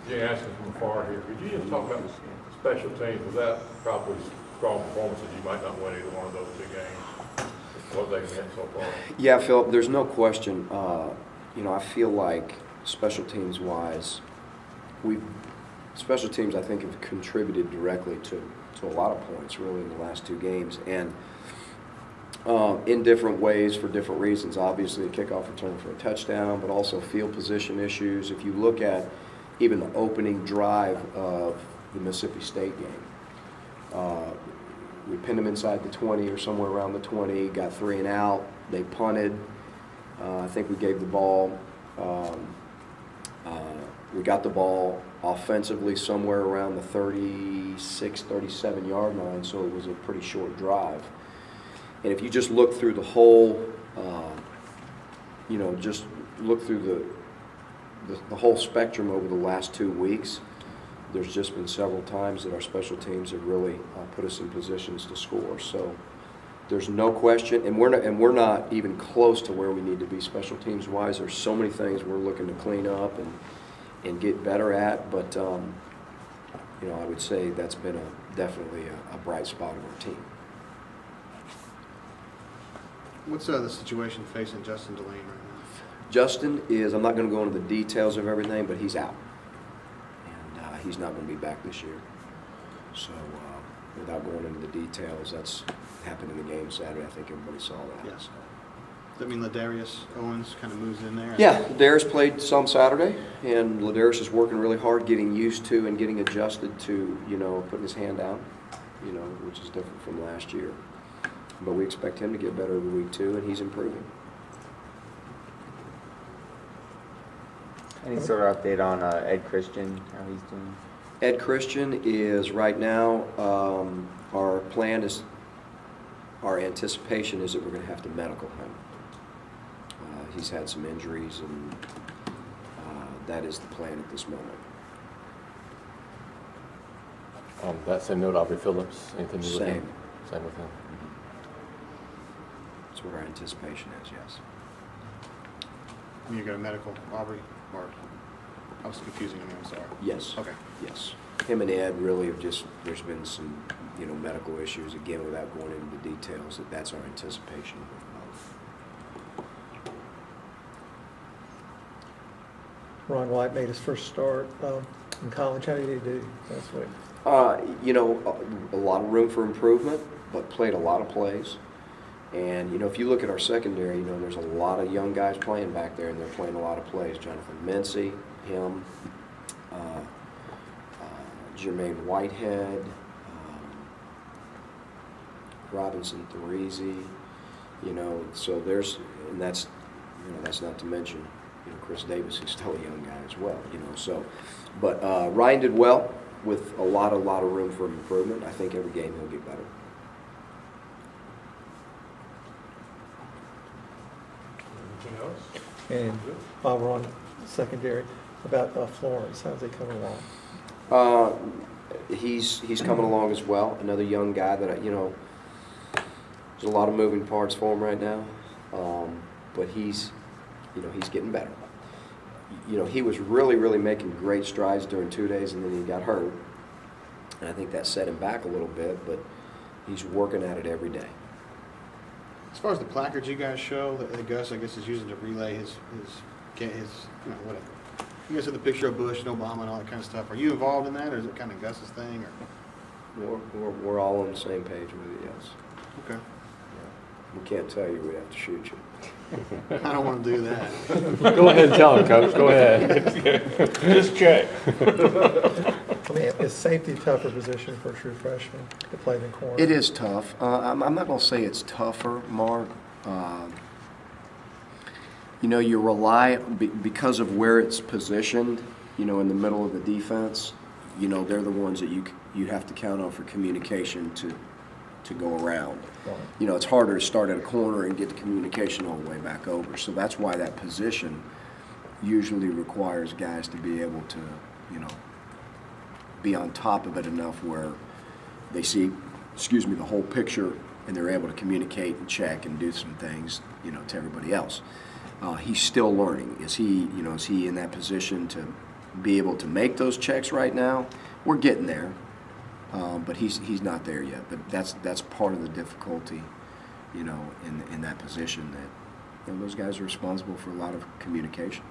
Jay asking from afar here, could you just talk about the special teams? Without probably strong performances, you might not win either one of those two games. What they've meant so far. Yeah, Phil, there's no question. I feel like special teams wise, special teams I think have contributed directly to a lot of points really in the last two games, and in different ways for different reasons. Obviously, a kickoff return for a touchdown, but also field position issues. If you look at even the opening drive of the Mississippi State game, we pinned them inside the 20 or somewhere around the 20, got 3 and out. They punted. I think we gave the ball, we got the ball offensively somewhere around the 36, 37 yard line, so it was a pretty short drive. And if you just look through the whole, just look through the whole spectrum over the last 2 weeks, there's just been several times that our special teams have really put us in positions to score. So there's no question, and we're not even close to where we need to be special teams wise. There's so many things we're looking to clean up and get better at, but I would say that's been definitely a bright spot of our team. What's the situation facing Justin Delane right now? Justin is, I'm not going to go into the details of everything, but he's out. And he's not going to be back this year. So without going into the details, that's happened in the game Saturday. I think everybody saw that. Yes. Does that mean Ladarius Owens kind of moves in there? Yeah, Ladarius played some Saturday, and Ladarius is working really hard, getting used to and getting adjusted to, putting his hand out, which is different from last year. But we expect him to get better every week too, and he's improving. Any sort of update on Ed Christian, how he's doing? Ed Christian is right now, our plan is, our anticipation is that we're going to have to medical him. He's had some injuries, and that is the plan at this moment. That same note, Aubrey Phillips, anything new with him? Same with him. That's what our anticipation is, yes. You got a medical, Aubrey, or I was confusing him. I'm sorry. Yes. Okay. Yes. Him and Ed really have just, there's been some, medical issues, again, without going into the details, that's our anticipation. Ron White made his first start in college. How did he do last week? A lot of room for improvement, but played a lot of plays. And, if you look at our secondary, there's a lot of young guys playing back there, and they're playing a lot of plays. Jonathan Mincy, him, Jermaine Whitehead, Robinson Thorezi, so there's, and that's not to mention, Chris Davis, who's still a young guy as well, so, but Ryan did well with a lot of room for improvement. I think every game he'll get better. Anything else? And while we're on secondary, about Florence, how's he coming along? He's coming along as well. Another young guy that there's a lot of moving parts for him right now, but he's getting better. He was really making great strides during 2 days, and then he got hurt, and I think that set him back a little bit. But he's working at it every day. As far as the placards you guys show, that Gus, I guess, is using to relay his whatever. You guys have the picture of Bush and Obama and all that kind of stuff. Are you involved in that, or is it kind of Gus's thing? Or We're all on the same page with it, yes. okay, We can't tell you, we have to shoot you. I don't want to do that. Go ahead and tell him, Coach. Go ahead. Just check. I mean, is safety a tougher position for a true freshman to play than corner? It is tough. I'm not going to say it's tougher, Mark. You rely, because of where it's positioned, in the middle of the defense, they're the ones that you have to count on for communication to go around. Right. It's harder to start at a corner and get the communication all the way back over. So that's why that position usually requires guys to be able to, be on top of it enough where they see, the whole picture, and they're able to communicate and check and do some things, to everybody else. He's still learning. Is he in that position to be able to make those checks right now. We're getting there, but he's not there yet. But that's part of the difficulty, in that position, that those guys are responsible for a lot of communication.